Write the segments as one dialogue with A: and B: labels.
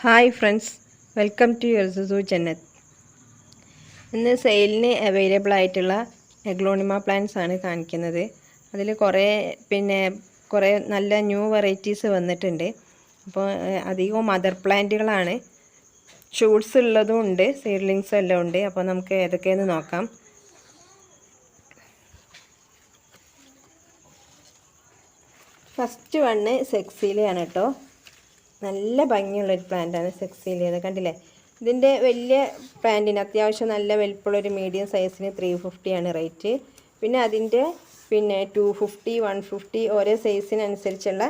A: Hi friends, welcome to യുർസുസു ജന്നത്ത്. ഇന്ന് സെയിലിന് അവൈലബിൾ ആയിട്ടുള്ള എഗ്ലോണിമ പ്ലാന്റ്സ് ആണ് കാണിക്കുന്നത്. അതിൽ കുറേ നല്ല ന്യൂ വെറൈറ്റീസ് വന്നിട്ടുണ്ട്. അപ്പോൾ അധികവും മദർ പ്ലാന്റുകളാണ്. ഷൂട്ട്സ് ഉള്ളതും ഉണ്ട്, സീഡ്ലിങ്സ് എല്ലാം ഉണ്ട്. അപ്പോൾ നമുക്ക് ഏതൊക്കെയെന്ന് നോക്കാം. ഫസ്റ്റ് വണ്ണ് സെക്സീലിയാണ് കേട്ടോ. നല്ല ഭംഗിയുള്ളൊരു പ്ലാന്റാണ് സെക്സീലിയ. കണ്ടില്ലേ, ഇതിൻ്റെ വലിയ പ്ലാന്റിന് അത്യാവശ്യം നല്ല വലിപ്പമുള്ളൊരു മീഡിയം സൈസിന് 350 ആണ് റേറ്റ്. പിന്നെ അതിൻ്റെ 250, 150 ഓരോ സൈസിനനുസരിച്ചുള്ള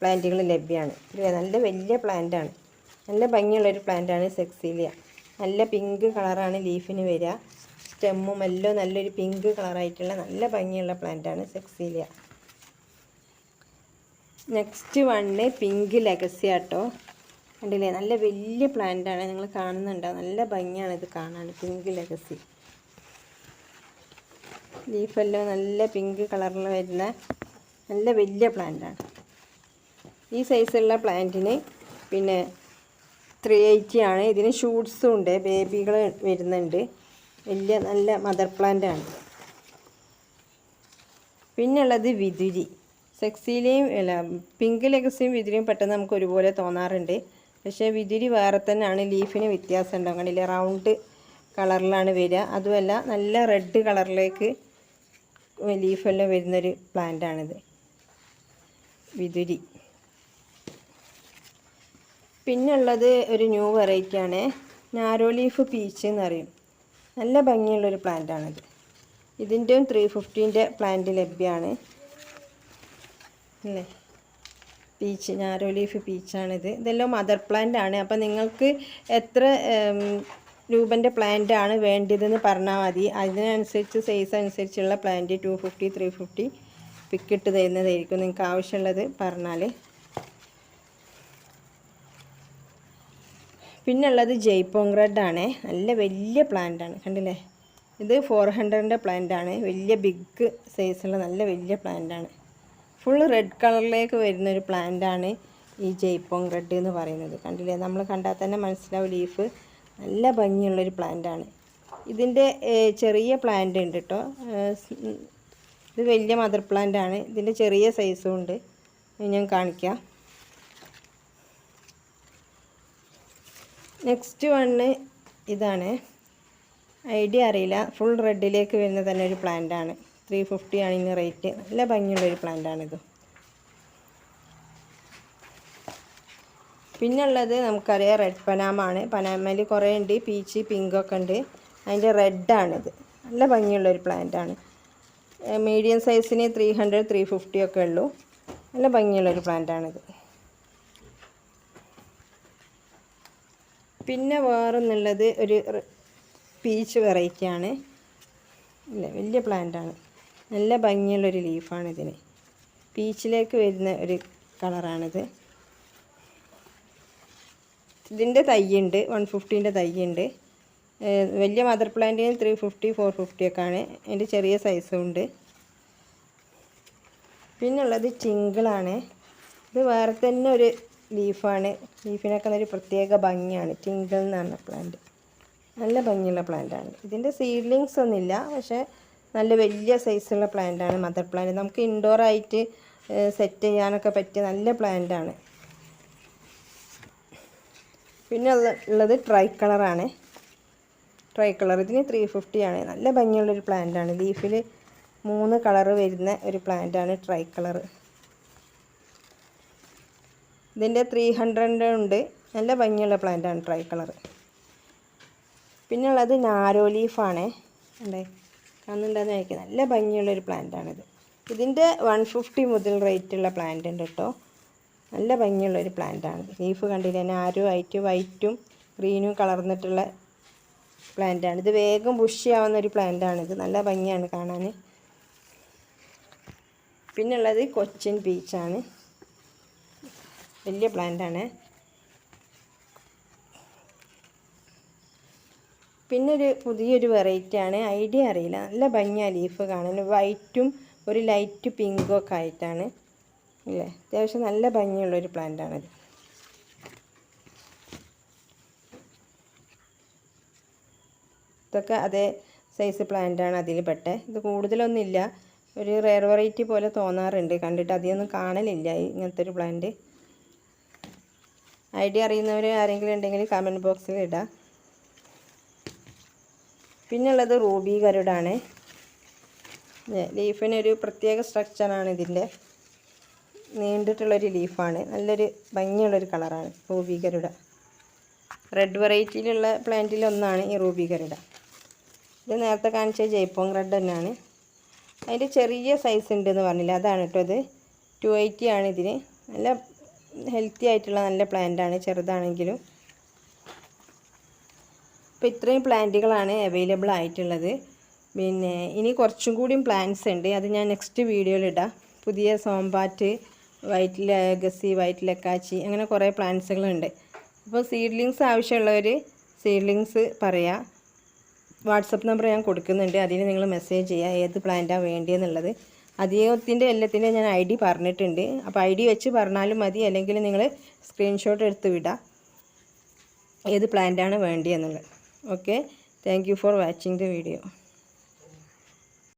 A: പ്ലാന്റുകൾ ലഭ്യമാണ്. നല്ല വലിയ പ്ലാന്റാണ്, നല്ല ഭംഗിയുള്ളൊരു പ്ലാന്റാണ് സെക്സീലിയ. നല്ല പിങ്ക് കളറാണ് ലീഫിന് വരിക. സ്റ്റെമ്മും എല്ലാം നല്ലൊരു പിങ്ക് കളറായിട്ടുള്ള നല്ല ഭംഗിയുള്ള പ്ലാന്റാണ് സെക്സീലിയ. നെക്സ്റ്റ് വണ്ണ് പിങ്ക് ലെഗസി ആട്ടോ. കണ്ടില്ലേ, നല്ല വലിയ പ്ലാന്റാണ്, നിങ്ങൾ കാണുന്നുണ്ടോ? നല്ല ഭംഗിയാണ് ഇത് കാണാൻ. പിങ്ക് ലെഗസി ലീഫെല്ലാം നല്ല പിങ്ക് കളറിൽ വരുന്ന നല്ല വലിയ പ്ലാന്റാണ്. ഈ സൈസുള്ള പ്ലാന്റിന് 380 ആണ്. ഇതിന് ഷൂട്ട്സും ഉണ്ട്, ബേബികൾ വരുന്നുണ്ട്. വലിയ നല്ല മദർ പ്ലാന്റാണ്. പിന്നുള്ളത് വിതുരി. സെക്സീലിയും പിങ്ക് ലെഗസിയും വിതുരിയും പെട്ടെന്ന് നമുക്ക് ഒരുപോലെ തോന്നാറുണ്ട്. പക്ഷേ വിതുരി വേറെ തന്നെയാണ്, ലീഫിന് വ്യത്യാസം ഉണ്ടാകും. കണ്ടില്ലേ, റൗണ്ട് കളറിലാണ് വരിക. അതുമല്ല നല്ല റെഡ് കളറിലേക്ക് ലീഫെല്ലാം വരുന്നൊരു പ്ലാന്റാണിത് വിതുരി. പിന്നുള്ളത് ഒരു ന്യൂ വെറൈറ്റിയാണ്, നാരോ ലീഫ് പീച്ച് എന്നറിയും. നല്ല ഭംഗിയുള്ളൊരു പ്ലാന്റാണിത്. ഇതിൻ്റെയും 350ൻ്റെ പ്ലാന്റ് ലഭ്യമാണ് അല്ലേ. പീച്ച്, നാരോ ലീഫ് പീച്ചാണിത്. ഇതെല്ലാം മദർ പ്ലാന്റ് ആണ്. അപ്പോൾ നിങ്ങൾക്ക് എത്ര രൂപൻ്റെ പ്ലാന്റ് ആണ് വേണ്ടതെന്ന് പറഞ്ഞാൽ മതി. അതിനനുസരിച്ച് സൈസ് അനുസരിച്ചുള്ള പ്ലാന്റ് 250, 350 പിക്കിട്ട് തരുന്നതായിരിക്കും നിങ്ങൾക്ക് ആവശ്യമുള്ളത് പറഞ്ഞാൽ. പിന്നുള്ളത് ജയ്പോങ് റെഡ് ആണ്. നല്ല വലിയ പ്ലാന്റാണ്, കണ്ടില്ലേ. ഇത് 400ൻ്റെ പ്ലാന്റ് ആണ്. വലിയ ബിഗ് സൈസുള്ള നല്ല വലിയ പ്ലാന്റാണ്. ഫുൾ റെഡ് കളറിലേക്ക് വരുന്നൊരു പ്ലാന്റാണ് ഈ ജയ്പോങ് റെഡ് എന്ന് പറയുന്നത്. കണ്ടില്ലേ, നമ്മൾ കണ്ടാൽ തന്നെ മനസ്സിലാവും ലീഫ്. നല്ല ഭംഗിയുള്ളൊരു പ്ലാന്റാണ്. ഇതിൻ്റെ ചെറിയ പ്ലാന്റ് ഉണ്ട് കേട്ടോ. ഇത് വലിയ മദർ പ്ലാന്റാണ്. ഇതിൻ്റെ ചെറിയ സൈസും ഉണ്ട്, ഞാൻ കാണിക്കാം. നെക്സ്റ്റ് വണ്ണ് ഇതാണ്. ഐഡിയ അറിയില്ല, ഫുൾ റെഡിലേക്ക് വരുന്ന തന്നെ ഒരു പ്ലാന്റാണ്. 350 ആണ് ഇന്ന് റേറ്റ്. നല്ല ഭംഗിയുള്ളൊരു പ്ലാന്റാണിത്. പിന്നുള്ളത് നമുക്കറിയാം റെഡ് പനാമാണ്. പനാമയിൽ കുറേ ഉണ്ട്, പീച്ച് പിങ്കൊക്കെ ഉണ്ട്. അതിൻ്റെ റെഡാണിത്. നല്ല ഭംഗിയുള്ളൊരു പ്ലാന്റാണ്. മീഡിയം സൈസിന് 300, 350 ഒക്കെ ഉള്ളൂ. നല്ല ഭംഗിയുള്ളൊരു പ്ലാന്റാണിത്. പിന്നെ വേറൊന്നുള്ളത് ഒരു പീച്ച് വെറൈറ്റിയാണ്. ഇല്ല, വലിയ പ്ലാന്റാണ്. നല്ല ഭംഗിയുള്ളൊരു ലീഫാണ് ഇതിന്. പീച്ചിലേക്ക് വരുന്ന ഒരു കളറാണിത്. ഇതിൻ്റെ തൈയുണ്ട്, 150ൻ്റെ തൈയുണ്ട്. വലിയ മദർ പ്ലാന്റിന് 350, 450 ഒക്കെ ആണ്. അതിൻ്റെ ചെറിയ സൈസും ഉണ്ട്. പിന്നുള്ളത് ടിങ്കിളാണ്. ഇത് വേറെ തന്നെ ഒരു ലീഫാണ്. ലീഫിനൊക്കെ ഒരു പ്രത്യേക ഭംഗിയാണ്. ടിങ്കിൾ എന്ന് പറഞ്ഞ പ്ലാന്റ് നല്ല ഭംഗിയുള്ള പ്ലാന്റാണ്. ഇതിൻ്റെ സീഡ്ലിങ്സ് ഒന്നുമില്ല, പക്ഷേ നല്ല വലിയ സൈസുള്ള പ്ലാന്റാണ് മദർ പ്ലാന്റ്. നമുക്ക് ഇൻഡോറായിട്ട് സെറ്റ് ചെയ്യാനൊക്കെ പറ്റിയ നല്ല പ്ലാന്റാണ്. പിന്നെ ഉള്ളത് ട്രൈ കളറാണ്. ട്രൈ കളർ ഇതിന് 350 ആണ്. നല്ല ഭംഗിയുള്ളൊരു പ്ലാന്റാണ്. ലീഫിൽ 3 കളറ് വരുന്ന ഒരു പ്ലാന്റാണ് ട്രൈ കളർ. ഇതിൻ്റെ 300 ഉണ്ട്. നല്ല ഭംഗിയുള്ള പ്ലാന്റാണ് ട്രൈ കളർ. പിന്നെ ഉള്ളത് നാരോ ലീഫാണ്. അല്ലേ, കാണുന്നുണ്ടെന്ന് എനിക്ക്. നല്ല ഭംഗിയുള്ളൊരു പ്ലാന്റാണിത്. ഇതിൻ്റെ 150 മുതൽ റേറ്റുള്ള പ്ലാന്റ് ഉണ്ട് കേട്ടോ. നല്ല ഭംഗിയുള്ളൊരു പ്ലാന്റാണ്. ലീഫ് കണ്ടില്ലേ, നാരോ ആയിട്ട് വൈറ്റും ഗ്രീനും കളർന്നിട്ടുള്ള പ്ലാന്റാണ്. ഇത് വേഗം ബുഷിയാവുന്നൊരു പ്ലാന്റാണിത്. നല്ല ഭംഗിയാണ് കാണാൻ. പിന്നുള്ളത് കൊച്ചിൻ പീച്ചാണ്. വലിയ പ്ലാന്റാണ്. പിന്നെ പുതിയൊരു വെറൈറ്റിയാണ്, ഐഡിയ അറിയില്ല. നല്ല ഭംഗിയാണ് ലീഫ് കാണാൻ. വൈറ്റും ഒരു ലൈറ്റ് പിങ്കും ഒക്കെ ആയിട്ടാണ്. ഇല്ലേ, അത്യാവശ്യം നല്ല ഭംഗിയുള്ളൊരു പ്ലാന്റാണിത്. ഇതൊക്കെ അതേ സൈസ് പ്ലാന്റാണ് അതിൽ പെട്ടേ. ഇത് കൂടുതലൊന്നുമില്ല, ഒരു റെയർ വെറൈറ്റി പോലെ തോന്നാറുണ്ട് കണ്ടിട്ട്. അധികമൊന്നും കാണലില്ല ഇങ്ങനത്തെ ഒരു പ്ലാന്റ്. ഐഡിയ അറിയുന്നവർ ആരെങ്കിലും ഉണ്ടെങ്കിൽ കമൻറ്റ് ബോക്സിൽ ഇടാം. പിന്നുള്ളത് റൂബി ഗരുഡാണ്. ലീഫിനൊരു പ്രത്യേക സ്ട്രക്ചറാണ് ഇതിൻ്റെ. നീണ്ടിട്ടുള്ളൊരു ലീഫാണ്, നല്ലൊരു ഭംഗിയുള്ളൊരു കളറാണ് റൂബി ഗരുഡ. റെഡ് വെറൈറ്റിയിലുള്ള പ്ലാന്റിലൊന്നാണ് ഈ റൂബി ഗരുഡ. ഇത് നേരത്തെ കാണിച്ച ജയ്പോങ് റെഡ് തന്നെയാണ്. അതിൻ്റെ ചെറിയ സൈസ് ഉണ്ടെന്ന് പറഞ്ഞില്ല, അതാണ് കേട്ടോ ഇത്. 280 ആണ് ഇതിന്. നല്ല ഹെൽത്തി ആയിട്ടുള്ള നല്ല പ്ലാന്റാണ് ചെറുതാണെങ്കിലും. അപ്പോൾ ഇത്രയും പ്ലാന്റുകളാണ് അവൈലബിൾ ആയിട്ടുള്ളത്. പിന്നെ ഇനി കുറച്ചും കൂടിയും പ്ലാന്റ്സ് ഉണ്ട്, അത് ഞാൻ നെക്സ്റ്റ് വീഡിയോയിലിടാം. പുതിയ സോംബാറ്റ്, വൈറ്റ് ലെഗസി, വൈറ്റ് ലെക്കാച്ചി, അങ്ങനെ കുറേ പ്ലാന്റ്സുകളുണ്ട്. അപ്പോൾ സീഡ്ലിങ്സ് ആവശ്യമുള്ളവർ സീഡ്ലിങ്സ് പറയാം. വാട്സപ്പ് നമ്പർ ഞാൻ കൊടുക്കുന്നുണ്ട്, അതിൽ നിങ്ങൾ മെസ്സേജ് ചെയ്യുക ഏത് പ്ലാന്റാണ് വേണ്ടിയെന്നുള്ളത്. അധികത്തിൻ്റെ എല്ലാത്തിൻ്റെ ഞാൻ ID പറഞ്ഞിട്ടുണ്ട്. അപ്പോൾ ID വെച്ച് പറഞ്ഞാലും മതി, അല്ലെങ്കിൽ നിങ്ങൾ സ്ക്രീൻഷോട്ട് എടുത്ത് വിടാം ഏത് പ്ലാന്റാണ് വേണ്ടിയെന്നുള്ളത്. Okay, thank you for watching the video.